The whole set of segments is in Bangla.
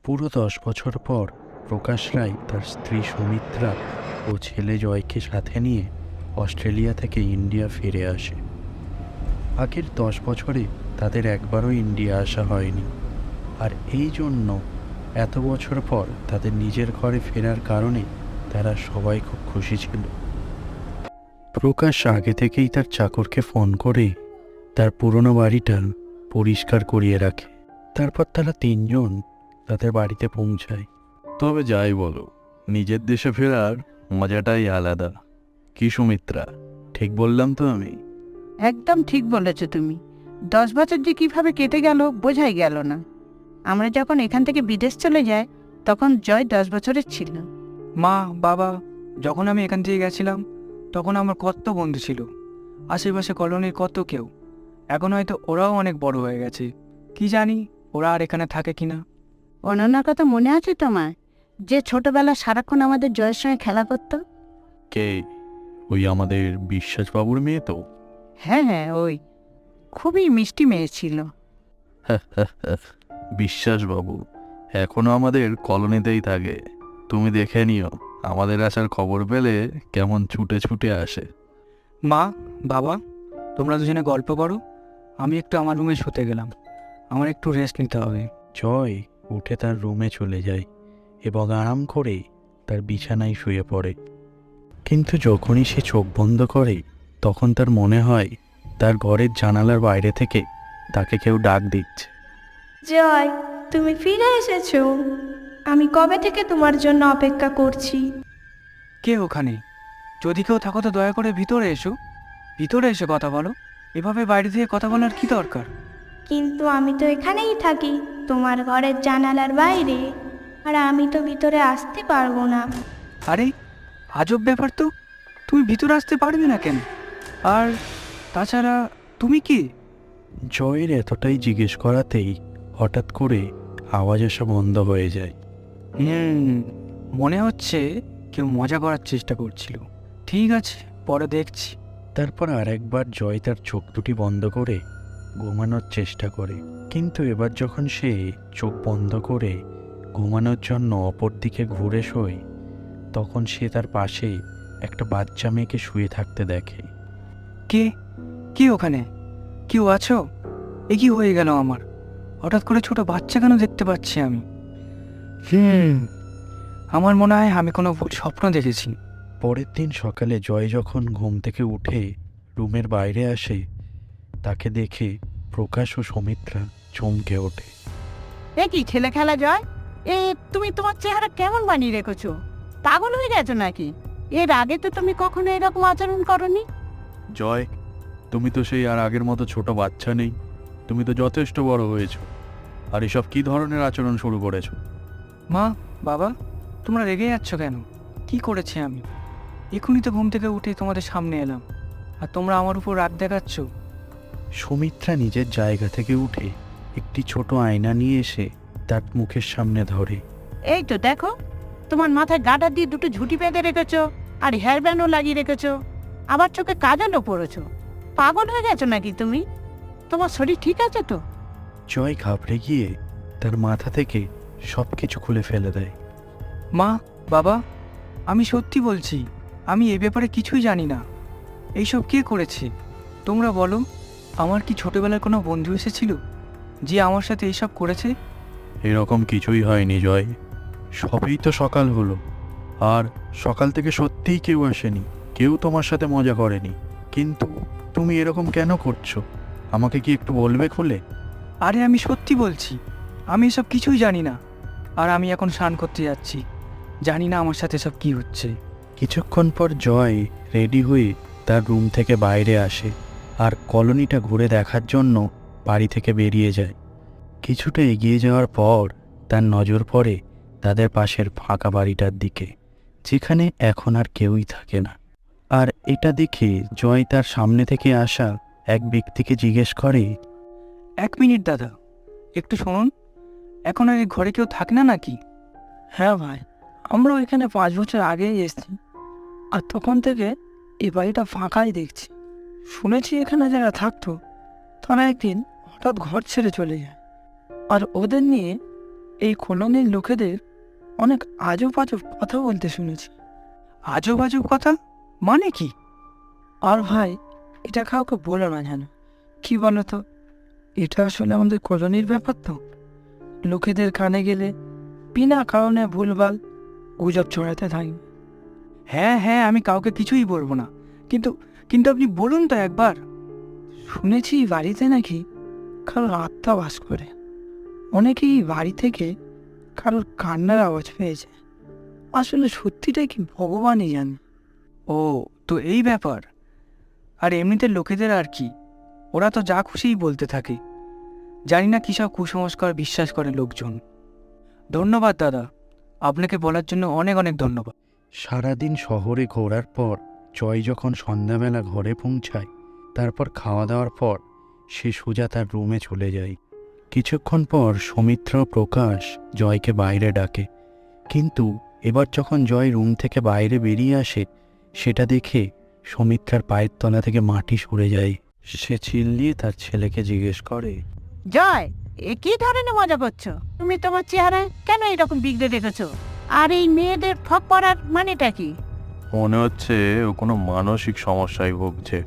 পুরো 10 বছর পর প্রকাশ রায় তার স্ত্রী সুমিত্রা ও ছেলে জয়কে সাথে নিয়ে অস্ট্রেলিয়া থেকে ইন্ডিয়া ফিরে আসে। আগের 10 বছরে তাদের একবারও ইন্ডিয়া আসা হয়নি, আর এই জন্য এত বছর পর তাদের নিজের ঘরে ফেরার কারণে তারা সবাই খুব খুশি ছিল। প্রকাশ আগে থেকেই তার চাকরকে ফোন করে তার পুরনো বাড়িটা পরিষ্কার করিয়ে রাখে। তারপর তারা তিনজন তাদের বাড়িতে পৌঁছায়। তবে যাই বলো, নিজের দেশে ফেরার মজাটাই আলাদা। কি সুমিত্রা, ঠিক বললাম তো আমি? একদম ঠিক বলেছ তুমি। 10 বছর যে কিভাবে কেটে গেল বোঝাই গেল না। আমরা যখন এখান থেকে বিদেশ চলে যাই তখন জয় 10 বছরের ছিল। মা, বাবা, যখন আমি এখান থেকে গেছিলাম তখন আমার কত বন্ধু ছিল, আশেপাশে কলোনির কত কেউ। এখন হয়তো ওরাও অনেক বড় হয়ে গেছে, কি জানি ওরা আর এখানে থাকে কিনা। অনন্যার কথা মনে আছে তোমার, যে ছোটবেলা সারাক্ষণ আমাদের জয়ের সঙ্গে খেলা করতো? কে? ওই আমাদের বিশ্বাসবাবুর মেয়ে তো? হ্যাঁ হ্যাঁ, ওই খুবই মিষ্টি মেয়ে ছিল। বিশ্বাসবাবু এখনো আমাদের কলোনিতেই থাকে। তুমি দেখে নিও, আমাদের আসার খবর পেলে কেমন ছুটে ছুটে আসে। মা, বাবা, তোমরা দুজনে গল্প করো, আমি একটু আমার রুমে শুতে গেলাম। আমার একটু রেস্ট নিতে হবে। জয় উঠে তার রুমে চলে যায় এবং আরাম করে তার বিছানায় শুয়ে পড়ে। কিন্তু যখনই সে চোখ বন্ধ করে তখন তার মনে হয় তার ঘরের জানালার বাইরে থেকে তাকে কেউ ডাক দিচ্ছে। জয়, তুমি ফিরে এসেছো। আমি কবে থেকে তোমার জন্য অপেক্ষা করছি। কে ওখানে? যদি কেউ থাকো তো দয়া করে ভিতরে এসো। ভিতরে এসে কথা বলো, এভাবে বাইরে থেকে কথা বলার কি দরকার? কিন্তু আমি তো এখানেই থাকি, তোমার ঘরের জানালার বাইরে, আর আমি তো ভিতরে আসতে পারবো না। আরে, আজব ব্যাপার তো, তুমি ভিতরে আসতে পারবে না কেন? আর তাছাড়া তুমি কি? জয়ের এতটাই জিজ্ঞেস করাতেই হঠাৎ করে আওয়াজ আসা বন্ধ হয়ে যায়। মনে হচ্ছে কেউ মজা করার চেষ্টা করছিল। ঠিক আছে, পরে দেখছি। তারপর আরেকবার জয় তার চোখ দুটি বন্ধ করে ঘুমানোর চেষ্টা করে, কিন্তু এবার যখন সে চোখ বন্ধ করে ঘুমানোর জন্য অপর দিকে ঘুরে শোয় তখন সে তার পাশে একটা বাচ্চা মেয়েকে শুয়ে থাকতে দেখে। কে? কে ওখানে? কেউ আছো? এ কি হয়ে গেল আমার? হঠাৎ করে ছোট বাচ্চা কেন দেখতে পাচ্ছি আমি? আমার মনে হয় আমি কোনো ভুল স্বপ্ন দেখেছি। পরের দিন সকালে জয় যখন ঘুম থেকে উঠে রুমের বাইরে আসে তাকে দেখে প্রকাশ ও সুমিত্রা চমকে ওঠে। এ কি ছেলে খেলা জয়? তুমি তোমার চেহারা কেমন বানিয়ে রেখেছো? পাগল হয়ে গেছো নাকি? এর আগে তো তুমি কখনো এরকম আচরণ করনি। জয়, তুমি তো সেই আর আগের মতো ছোট বাচ্চা নেই, তুমি তো যথেষ্ট বড় হয়েছো। আর এসব কি ধরনের আচরণ শুরু করেছো? মা, বাবা, তোমরা রেগে যাচ্ছ কেন? কি করেছি আমি? এখনই তো ঘুম থেকে উঠে তোমাদের সামনে এলাম, আর তোমরা আমার উপর রাগ দেখাচ্ছ। সুমিত্রা নিজের জায়গা থেকে উঠে একটি ছোট আয়না নিয়ে এসে তার মুখের সামনে ধরে। এই তো দেখো, তোমার মাথায় গাডার দিয়ে দুটো ঝুঁটি বেঁধে রেখেছো, আর হেয়ার ব্যান্ডও লাগিয়ে রেখেছো, আবার চোখে কাজলও পরেছো। পাগল হয়ে গেছো নাকি তুমি? তোমার শরীর ঠিক আছে তো? জয় ঘাবড়ে গিয়ে তার মাথা থেকে সব কিছু খুলে ফেলে দেয়। মা, বাবা, আমি সত্যি বলছি, আমি এ ব্যাপারে কিছুই জানি না। এইসব কে করেছে তোমরা বলো? আমার কি ছোটবেলার কোনো বন্ধু এসেছিল যে আমার সাথে এইসব করেছে? এরকম কিছুই হয়নি জয়, সবই তো সকাল হলো, আর সকাল থেকে সত্যিই কেউ আসেনি, কেউ তোমার সাথে মজা করেনি। কিন্তু তুমি এরকম কেন করছো, আমাকে কি একটু বলবে খুলে? আরে আমি সত্যি বলছি, আমি এসব কিছুই জানি না। আর আমি এখন স্নান করতে যাচ্ছি, জানি না আমার সাথে সব কি হচ্ছে। কিছুক্ষণ পর জয় রেডি হয়ে তার রুম থেকে বাইরে আসে আর কলোনিটা ঘুরে দেখার জন্য বাড়ি থেকে বেরিয়ে যায়। কিছুটা এগিয়ে যাওয়ার পর তার নজর পড়ে তাদের পাশের ফাঁকা বাড়িটার দিকে, যেখানে এখন আর কেউই থাকে না। আর এটা দেখে জয় তার সামনে থেকে আসা এক ব্যক্তিকে জিজ্ঞেস করে, 1 মিনিট দাদা, একটু শুনুন, এখন আর এই ঘরে কেউ থাকে না নাকি? হ্যাঁ ভাই, আমরাও এখানে 5 বছর আগেই এসেছি, আর তখন থেকে এই বাড়িটা ফাঁকাই দেখছি। শুনেছি এখানে যারা থাকতো তারা একদিন হঠাৎ ঘর ছেড়ে চলে যায়, আর ওদের নিয়ে এই কলোনির লোকেদের অনেক আজব আজব কথা বলতে শুনেছি। আজব আজব কথা মানে কি? আর ভাই, এটা কাউকে বলো না যেন। কি বলো তো, এটা আসলে আমাদের কলোনির ব্যাপার তো। লোকেদের কানে গেলে বিনা কারণে ভুলভাল গুজব ছড়াতে থাকবে। হ্যাঁ হ্যাঁ, আমি কাউকে কিছুই বলবো না, কিন্তু কিন্তু আপনি বলুন তো একবার। শুনেছি বাড়িতে নাকি কারোর আত্মা বাস করে। অনেকেই বাড়ি থেকে কারোর কান্নার আওয়াজ পেয়েছে। আসলে সত্যিটাই কি ভগবানই জানে। ও, তো এই ব্যাপার। আর এমনিতে লোকেদের আর কি, ওরা তো যা খুশিই বলতে থাকে। জানি না কী সব কুসংস্কার বিশ্বাস করে লোকজন। ধন্যবাদ দাদা, আপনাকে বলার জন্য অনেক অনেক ধন্যবাদ। সারাদিন শহরে ঘোরার পর জয় যখন সন্ধ্যাবেলা ঘরে পৌঁছায়, তারপর খাওয়া দাওয়ার পর সে সোজা তার রুমে চলে যায়। কিছুক্ষণ পর সৌমিত্র ও প্রকাশ জয়কে বাইরে ডাকে, কিন্তু এবার যখন জয় রুম থেকে বাইরে বেরিয়ে আসে, সেটা দেখে সৌমিত্রার পায়ের তলা থেকে মাটি সরে যায়। সে চিল্লিয়ে তার ছেলেকে জিজ্ঞেস করে, জয়, এ কি ধরনের মজা করছো? তুমি তোমার চেহারা কেন এরকম বিগড়ে রেখেছো? আর এই মেয়েদের ফক পড়ার মানেটা কি? মনে হচ্ছে ও কোনো মানসিক সমস্যায় ভুগছে।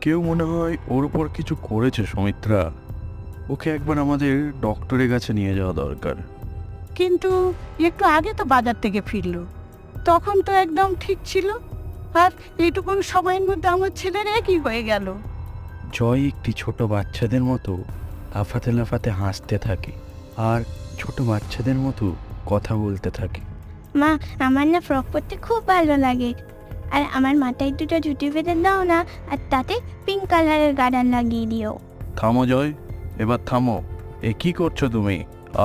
কেউ মনে হয় ওর উপর কিছু করেছে সৌমিত্রা। ওকে একবার আমাদের ডক্টরের কাছে নিয়ে যাওয়া দরকার। কিন্তু একটু আগে তো বাজার থেকে ফিরলো, তখন তো একদম ঠিক ছিল। আর এইটুকুন সময়ের মধ্যে আমার ছেলের একই হয়ে গেল। জয় একটি ছোট বাচ্চাদের মতো লাফাতে লাফাতে হাসতে থাকে আর ছোট বাচ্চাদের মতো কথা বলতে থাকে। মা, আমার না ফ্রক পরতে খুব ভালো লাগে। আর আমার মাথায় দুটো ঝুঁটি বেঁধে দাও না, আর তাতে পিঙ্ক কালারের গার্ডার লাগিয়ে দিও। থামো জয়, এবার থামো। এ কি করছো তুমি?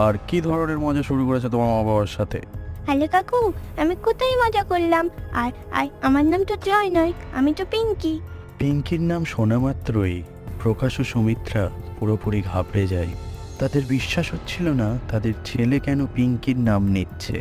আর কি ধরনের মজা শুরু করেছো তোমার মা বাবার সাথে? হ্যালো কাকু, আমি কোথায় মজা করলাম? আর আর আমার নাম তো জয় নয়, আমি তো পিঙ্কি। পিঙ্কির নাম শোনা মাত্রই প্রকাশ ও সুমিত্রা পুরোপুরি ঘাবড়ে যায়। তাদের বিশ্বাস হচ্ছিল না তাদের ছেলে কেন পিঙ্কির নাম নিচ্ছে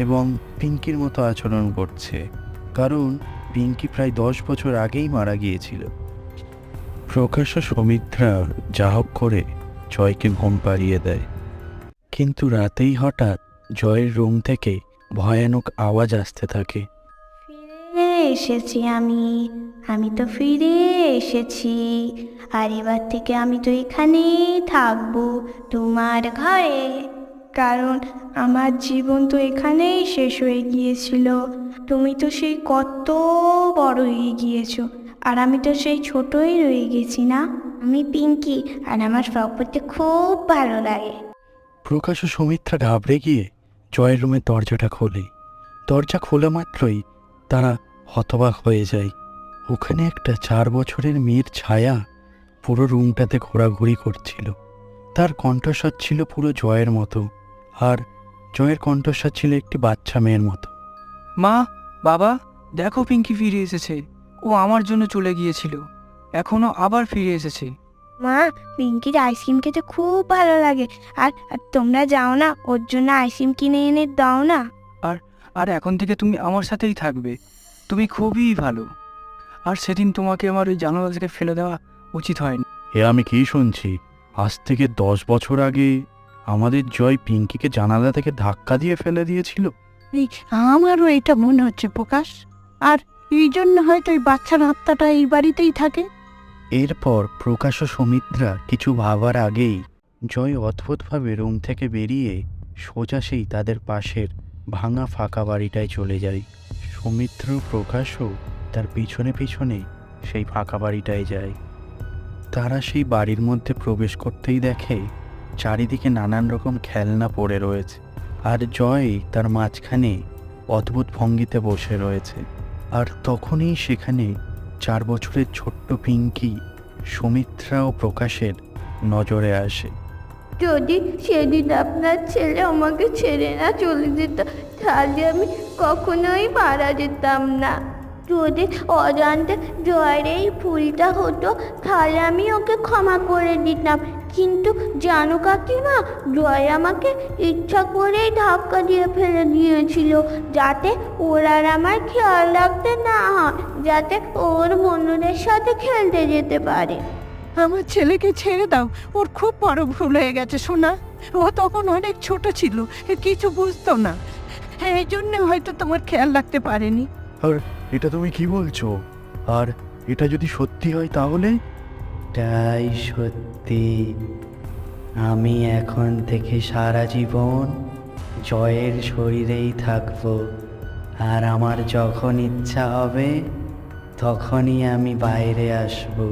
এবং পিঙ্কির মতো আচরণ করছে, কারণ পিঙ্কি প্রায় 10 বছর আগেই মারা গিয়েছিল। প্রকাশ ও সুমিত্রা যা হোক করে জয়কে ঘুম পাড়িয়ে দেয়, কিন্তু রাতেই হঠাৎ জয়ের রুম থেকে ভয়ানক আওয়াজ আসতে থাকে। ফিরে এসেছি আমি তো ফিরে এসেছি। আর এবার থেকে আমি তো এখানেই থাকবো, তোমার ঘরে। কারণ আমার জীবন তো এখানেই শেষ হয়ে গিয়েছিল। তুমি তো সেই কত বড় হয়ে গিয়েছো, আর আমি তো সেই ছোটই রয়ে গেছি না। আমি পিঙ্কি, আর আমার ফ্রক পরতে খুব ভালো লাগে। প্রকাশ ও সুমিত্রা ঘাবড়ে গিয়ে জয়ের রুমের দরজাটা খোলে। দরজা খোলা মাত্রই তারা হতবাক হয়ে যায়। ওখানে একটা 4 বছরের মেয়ের ছায়া পুরো রুমটাতে ঘোরাঘুরি করছিল। তার কণ্ঠস্বর ছিল পুরো জয়ের মতো, আর জয়ের কণ্ঠস্বর ছিল একটি বাচ্চা মেয়ের মতো। মা, বাবা, দেখো পিঙ্কি ফিরে এসেছে। ও আমার জন্য চলে গিয়েছিল, এখনো আবার ফিরে এসেছে। মা, পিঙ্কির আইসক্রিম খেতে খুব ভালো লাগে। আর আর তোমরা যাও না, ওর জন্য আইসক্রিম কিনে এনে দাও না। আর এখন থেকে তুমি আমার সাথেই থাকবে। তুমি খুবই ভালো। আর সেদিন তোমাকে আমার ওই জানালা থেকে ফেলে দেওয়া উচিত হয়নি। এ আমি কি শুনছি? আজ থেকে 10 বছর আগে আমাদের জয় পিঙ্কিকে জানালা থেকে ধাক্কা দিয়ে ফেলে দিয়েছিল। এই আমারও এটা মনে হচ্ছে প্রকাশ। আর এই জন্য হয়তো এই বাচ্চার আত্মাটা এই বাড়িতেই থাকে। এরপর প্রকাশ ও সুমিত্রা কিছু ভাবার আগেই জয় অদ্ভুতভাবে রুম থেকে বেরিয়ে সোজা সেই তাদের পাশের ভাঙা ফাঁকা বাড়িটায় চলে যায়। সৌমিত্র ও প্রকাশও তার পিছনে পিছনে সেই ফাঁকা বাড়িটায় যায়। তারা সেই বাড়ির মধ্যে প্রবেশ করতেই দেখে চারিদিকে নানান রকম খেলনা পড়ে রয়েছে, আর জয় তার মাঝখানে অদ্ভুত ভঙ্গিতে বসে রয়েছে। আর তখনই সেখানে 4 বছরের ছোট্ট পিঙ্কি সুমিত্রা ও প্রকাশের নজরে আসে। যদি সেদিন আপনার ছেলে আমাকে ছেড়ে না চলে যেত, তাহলে আমি কখনোই মারা যেতাম না। যদি অজান্তে জয়ের এই ভুলটা হতো, তাহলে আমি ওকে ক্ষমা করে দিতাম। কিন্তু জানো কাকিমা, জয় আমাকে ইচ্ছা করেই ধাক্কা দিয়ে ফেলে দিয়েছিল, যাতে ওর আর আমার খেয়াল রাখতে না হয়, যাতে ওর বন্ধুদের সাথে খেলতে যেতে পারে। আমার ছেলেকে ছেড়ে দাও, ওর খুব বড় ভুল হয়ে গেছে সোনা। ও তখন অনেক ছোট ছিল, কিছু বুঝতো না, এই জন্য হয়তো তোমার খেয়াল রাখতে পারেনি। আর এটা তুমি কি বলছো? আর এটা যদি সত্যি হয় তাহলে? তাই সত্যি, আমি এখন থেকে সারা জীবন জয়ের শরীরেই থাকবো, আর আমার যখন ইচ্ছা হবে তখনই আমি বাইরে আসবো।